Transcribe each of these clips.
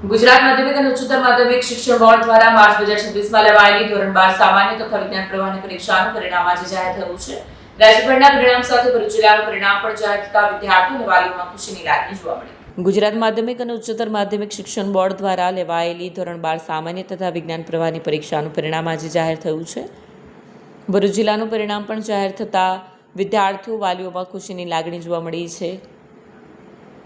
ગુજરાત માધ્યમિક અને ઉચ્ચતર માધ્યમિક શિક્ષણ બોર્ડ દ્વારા માર્ચ 2026માં લેવાયેલી ધોરણ 12 સામાન્ય તથા વિજ્ઞાન પ્રવાહની પરીક્ષાનું પરિણામ આજે જાહેર થયું છે. રાજ્યભરના પરિણામ સાથે ભરૂચ જિલ્લાનું પરિણામ પણ જાહેર થતા વિદ્યાર્થીઓ અને વાલીઓમાં ખુશીની લાગણી જોવા મળી. ગુજરાત માધ્યમિક અને ઉચ્ચતર માધ્યમિક શિક્ષણ બોર્ડ દ્વારા લેવાયેલી ધોરણ 12 સામાન્ય તથા વિજ્ઞાન પ્રવાહની પરીક્ષાનું પરિણામ આજે જાહેર થયું છે. ભરૂચ જિલ્લાનું પરિણામ પણ જાહેર થતા વિદ્યાર્થીઓ વાલીઓમાં ખુશીની લાગણી જોવા મળી છે.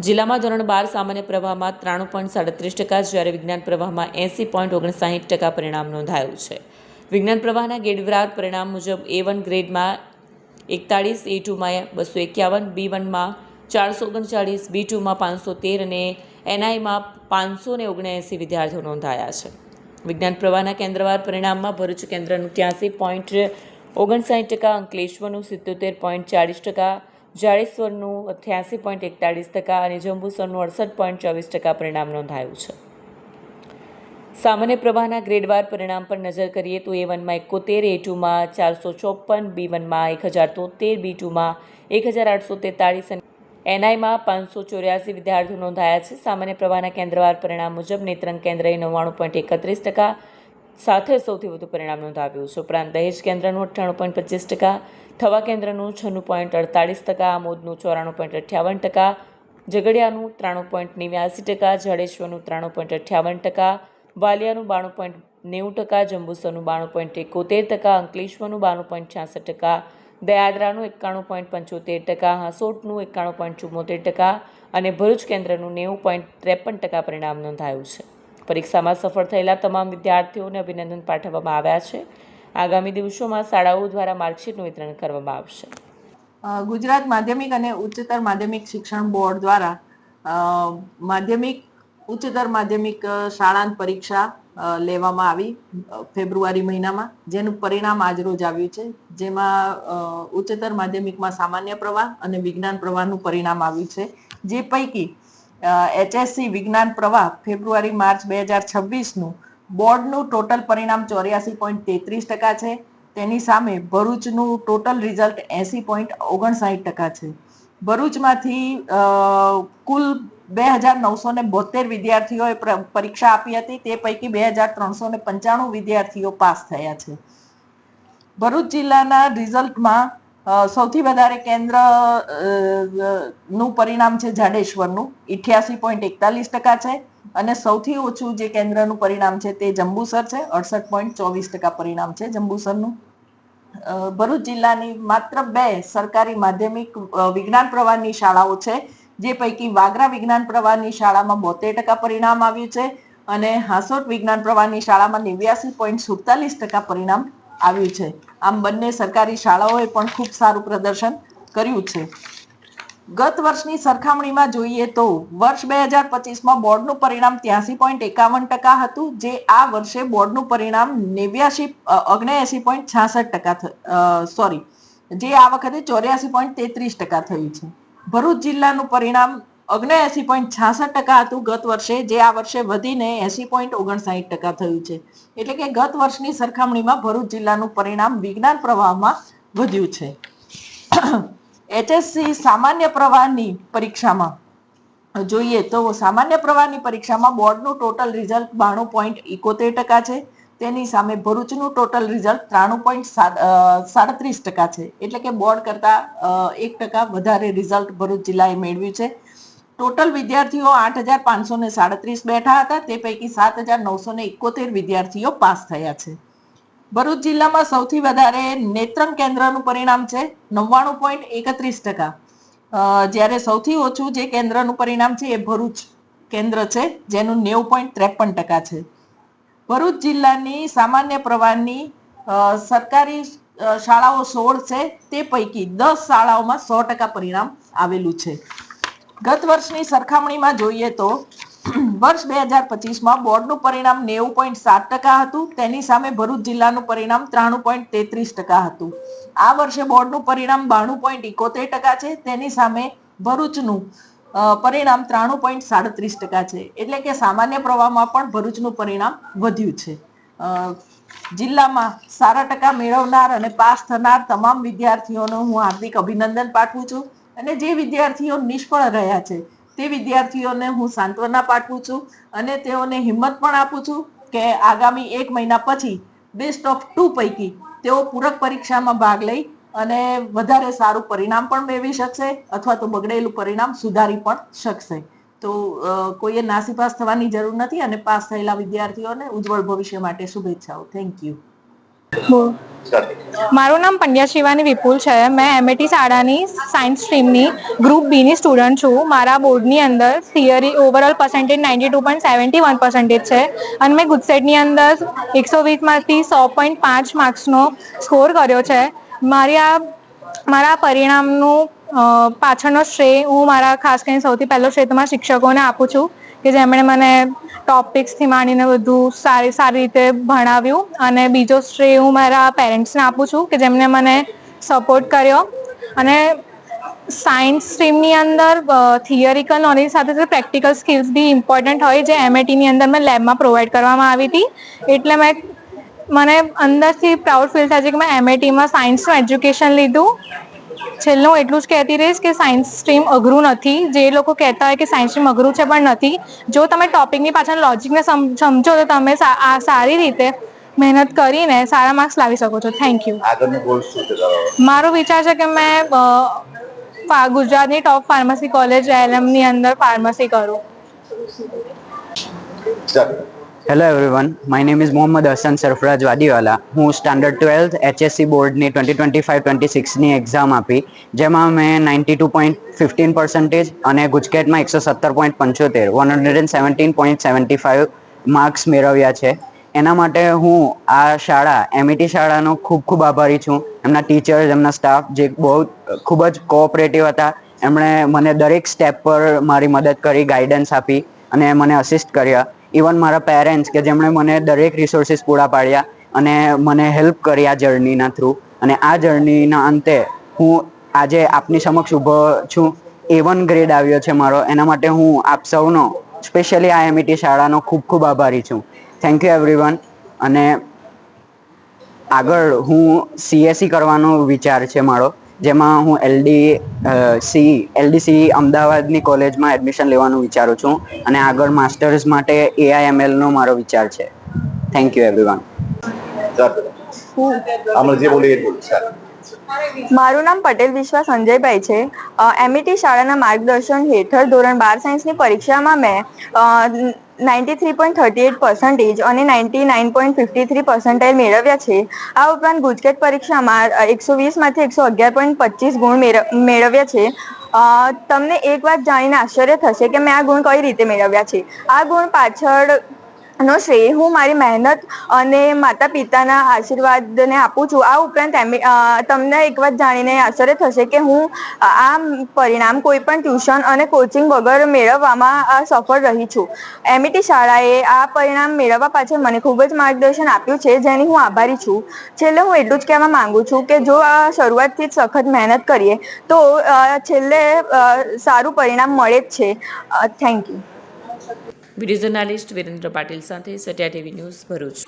જિલ્લામાં ધોરણ 12 સામાન્ય પ્રવાહમાં 93.37%, જ્યારે વિજ્ઞાન પ્રવાહમાં 80.59% પરિણામ નોંધાયું છે. વિજ્ઞાન પ્રવાહના ગેડવાર પરિણામ મુજબ A1 ગ્રેડમાં 41, A2માં 251, B1માં 439, B2માં 513 અને NIમાં 579 વિદ્યાર્થીઓ નોંધાયા છે. વિજ્ઞાન પ્રવાહના કેન્દ્રવાર પરિણામમાં ભરૂચ કેન્દ્રનું 83.59%, અંકલેશ્વરનું 77.40%, જાડેશ્વરનું 88.41% અને જંબુસરનું 68.24% પરિણામ નોંધાયું છે. સામાન્ય પ્રવાહના ગ્રેડવાર પરિણામ પર નજર કરીએ તો A1માં 71, A2માં 454, B1માં 1073, B2માં 1843 અને NIમાં 584 વિદ્યાર્થીઓ નોંધાયા છે. સામાન્ય પ્રવાહના કેન્દ્રવાર પરિણામ મુજબ નેત્રંગ કેન્દ્રએ 99.31% સાથે સૌથી વધુ પરિણામ નોંધાવ્યું છે. ઉપરાંત દહેજ કેન્દ્રનું 98.25%, થવા કેન્દ્રનું 96.48%, આમોદનું 94.58%, ઝઘડિયાનું 93.89%, જાડેશ્વરનું 93.58%, વાલિયાનું 92.90%, જંબુસરનું 92.71%, અંકલેશ્વરનું 92.66%, દયાદરાનું 91.75%, હાંસોટનું 91.74% અને ભરૂચ કેન્દ્રનું 90.53% પરિણામ નોંધાયું છે. પરીક્ષામાં સફળ થયેલા તમામ વિદ્યાર્થીઓને અભિનંદન પાઠવવામાં આવ્યા છે. આગામી દિવસોમાં શાળાઓ દ્વારા માર્કશીટનું વિતરણ કરવામાં આવશે. ગુજરાત માધ્યમિક અને ઉચ્ચતર માધ્યમિક શિક્ષણ બોર્ડ દ્વારા માધ્યમિક ઉચ્ચતર માધ્યમિક શાળાની પરીક્ષા લેવામાં આવી ફેબ્રુઆરી મહિનામાં, જેનું પરિણામ આજરોજ આવ્યું છે. જેમાં ઉચ્ચતર માધ્યમિકમાં સામાન્ય પ્રવાહ અને વિજ્ઞાન પ્રવાહનું પરિણામ આવ્યું છે. જે પૈકી HSC વિજ્ઞાન પ્રવાહ ફેબ્રુઆરી માર્ચ 2026નું બોર્ડનું ટોટલ પરિણામ 84.33% છે. તેની સામે ભરૂચનું ટોટલ રિઝલ્ટ 80.59% છે. ભરૂચમાંથી કુલ 2972 વિદ્યાર્થીઓએ પરીક્ષા આપી હતી. તે પૈકી 2395 વિદ્યાર્થીઓ પાસ થયા છે. ભરૂચ જિલ્લાના રિઝલ્ટમાં સૌથી વધારે કેન્દ્ર નું પરિણામ છે જાડેશ્વરનું 88.41% છે અને સૌથી ઓછું જે કેન્દ્રનું પરિણામ છે તે જંબુસર છે, 68.24% પરિણામ છે જંબુસરનું. ભરૂચ જિલ્લાની માત્ર 2 સરકારી માધ્યમિક વિજ્ઞાન પ્રવાહની શાળાઓ છે, જે પૈકી વાગરા વિજ્ઞાન પ્રવાહની શાળામાં 72% પરિણામ આવ્યું છે અને હાંસોટ વિજ્ઞાન પ્રવાહની શાળામાં 89.47% પરિણામ આવ્યું છે. આમ બંને સરકારી શાળાઓએ પણ ખૂબ સારું પ્રદર્શન કર્યું છે. ગત વર્ષની સરખામણીમાં જોઈએ તો વર્ષ 2025માં બોર્ડનું પરિણામ 83.51% હતું, જે આ વર્ષે બોર્ડનું પરિણામ 79.66%, જે આ વખતે 84.33% થયું છે. ભરૂચ જિલ્લાનું પરિણામ 79.66% હતું ગત વર્ષે, જે આ વર્ષે વધીને 80.59% થયું છે. એટલે કે ગત વર્ષની સરખામણીમાં ભરૂચ જિલ્લાનું પરિણામ વિજ્ઞાન પ્રવાહમાં વધ્યું છે. HSC સામાન્ય પ્રવાહની પરીક્ષામાં જોઈએ તો સામાન્ય પ્રવાહની પરીક્ષામાં બોર્ડનું ટોટલ રિઝલ્ટ 92.71% છે. તેની સામે ભરૂચનું ટોટલ રિઝલ્ટ 93.37% છે. એટલે કે બોર્ડ કરતા 1% વધારે રિઝલ્ટ ભરૂચ જિલ્લાએ મેળવ્યું છે. ટોટલ વિદ્યાર્થીઓ 8537 બેઠા હતા. તે પૈકી 7971 વિદ્યાર્થીઓ પાસ થયા છે. ભરૂચ જિલ્લામાં સૌથી વધારે નેત્રંગ કેન્દ્રનું પરિણામ છે 99.31%, જ્યારે સૌથી ઓછું જે કેન્દ્રનું પરિણામ છે એ ભરૂચ કેન્દ્ર છે, જેનું 90.53% છે. ભરૂચ જિલ્લાની સામાન્ય પ્રવાહની સરકારી શાળાઓ 16 છે, તે પૈકી 10 શાળાઓમાં 100% પરિણામ આવેલું છે. ગત વર્ષની સરખામણીમાં જોઈએ તો વર્ષ 2025માં બોર્ડનું પરિણામ 90.7% હતું. તેની સામે ભરૂચ જિલ્લાનું પરિણામ 93.33% હતું. આ વર્ષે બોર્ડનું પરિણામ 92.71% છે. તેની સામે ભરૂચનું પરિણામ 93.37% છે. એટલે કે સામાન્ય પ્રવાહમાં પણ ભરૂચનું પરિણામ વધ્યું છે. જિલ્લામાં સારા ટકા મેળવનાર અને પાસ થનાર તમામ વિદ્યાર્થીઓનો હું હાર્દિક અભિનંદન પાઠવું છું અને જે વિદ્યાર્થીઓ નિષ્ફળ રહ્યા છે તે વિદ્યાર્થીઓને હું સાંત્વના પાઠવું છું અને તેઓને હિંમત પણ આપું છું કે આગામી 1 મહિના પછી બેસ્ટ ઓફ 2 પૈકી તેઓ પૂરક પરીક્ષામાં ભાગ લઈ અને વધારે સારું પરિણામ પણ મેળવી શકશે અથવા તો બગડેલું પરિણામ સુધારી પણ શકશે. તો કોઈએ નાસીપાસ થવાની જરૂર નથી અને પાસ થયેલા વિદ્યાર્થીઓને ઉજ્જવળ ભવિષ્ય માટે શુભેચ્છાઓ. Thank you. મારું નામ પંડ્યા શિવાની વિપુલ છે. મેં એમએટી શાળાની સાયન્સ સ્ટ્રીમની ગ્રુપ બીની સ્ટુડન્ટ છું. મારા બોર્ડની અંદર થિયરી ઓવરઓલ પર્સન્ટેજ 92.71% છે અને મેં ગુજસેટની અંદર 120માંથી 100.5 માર્ક્સનો સ્કોર કર્યો છે. મારા પરિણામનું પાછળનો શ્રેય હું મારા ખાસ કરીને સૌથી પહેલો શ્રેય તો મારા શિક્ષકોને આપું છું કે જેમણે મને ટોપિક્સથી માંડીને બધું સારી રીતે ભણાવ્યું, અને બીજો શ્રેય હું મારા પેરેન્ટ્સને આપું છું કે જેમને મને સપોર્ટ કર્યો. અને સાયન્સ સ્ટ્રીમની અંદર થિયરિકલ નોલેજ સાથે સાથે પ્રેક્ટિકલ સ્કિલ્સ બી ઇમ્પોર્ટન્ટ હોય, જે એમએટીની અંદર મેં લેબમાં પ્રોવાઈડ કરવામાં આવી હતી. એટલે મને અંદરથી પ્રાઉડ ફીલ થાય છે કે મેં એમએટીમાં સાયન્સનું એજ્યુકેશન લીધું. છેલ્લે હું એટલું જ કહેતી રહીશ કે સાયન્સ સ્ટ્રીમ અઘરું નથી. જે લોકો કહેતા હોય કે સાયન્સ સ્ટ્રીમ અઘરું છે, પણ નથી. જો તમે ટોપિકની પાછળ લોજિકને સમજો તો તમે સારી રીતે મહેનત કરીને સારા માર્ક્સ લાવી શકો છો. Thank you. મારો વિચાર છે કે મેં ગુજરાતની ટોપ ફાર્મસી કોલેજ એલએમની અંદર ફાર્મસી કરું. Hello everyone, my name is Mohammad Hasan Sarfaraz Vadiwala. હું સ્ટાન્ડર્ડ 12th HSC બોર્ડની 2025-26ની એક્ઝામ આપી, જેમાં મેં 92.15% અને ગુજકેટમાં 117.75 117.75 માર્ક્સ મેળવ્યા છે. એના માટે હું આ શાળા એમઈટી શાળાનો ખૂબ ખૂબ આભારી છું. એમના ટીચર્સ, એમના સ્ટાફ જે ખૂબ જ કોઓપરેટિવ હતા. એમણે મને દરેક સ્ટેપ પર મારી મદદ કરી, ગાઈડન્સ આપી અને મને અસિસ્ટ કર્યા. ઇવન મારા પેરેન્ટ્સ કે જેમણે મને દરેક રિસોર્સિસ પૂરા પાડ્યા અને મને હેલ્પ કરી આ જર્નીના થ્રુ. અને આ જર્નીના અંતે હું આજે આપની સમક્ષ ઊભો છું. A1 ગ્રેડ આવ્યો છે મારો. એના માટે હું આપ સૌનો, સ્પેશિયલી આ એમઈટી શાળાનો ખૂબ ખૂબ આભારી છું. Thank you everyone. અને આગળ હું CSE કરવાનો વિચાર છે મારો, જેમાં હું LDCE અમદાવાદની કોલેજમાં એડમિશન લેવાનું વિચારું છું. અને આગળ માસ્ટર્સ માટે AIMLનો મારો વિચાર છે. Thank you everyone. મારું નામ પટેલ વિશ્વા સંજયભાઈ છે. એમઈટી શાળાના માર્ગદર્શન હેઠળ ધોરણ 12 સાયન્સની પરીક્ષામાં મેં 93.38% અને 99.53% મેળવ્યા છે. આ ઉપરાંત ગુજકેટ પરીક્ષામાં 120માંથી 111.25 ગુણ મેળવ્યા છે. તમને એક વાત જાણીને આશ્ચર્ય થશે કે મેં આ ગુણ કઈ રીતે મેળવ્યા છે. આ ગુણ પાછળનો શ્રેય હું મારી મહેનત અને માતા પિતાના આશીર્વાદને આપું છું. આ ઉપરાંત તમને એક વાત જાણીને આશ્ચર્ય થશે કે હું આ પરિણામ કોઈ પણ ટ્યુશન અને કોચિંગ વગર મેળવવામાં સફળ રહી છું. એમઈટી શાળાએ આ પરિણામ મેળવવા પાછળ મને ખૂબ જ માર્ગદર્શન આપ્યું છે, જેની હું આભારી છું. છેલ્લે હું એટલું જ કહેવા માંગુ છું કે જો શરૂઆતથી જ સખત મહેનત કરીએ તો છેલ્લે સારું પરિણામ મળે જ છે. Thank you. Video journalist Virendra Patil સાથે સત્યા ટીવી ન્યૂઝ ભરૂચ.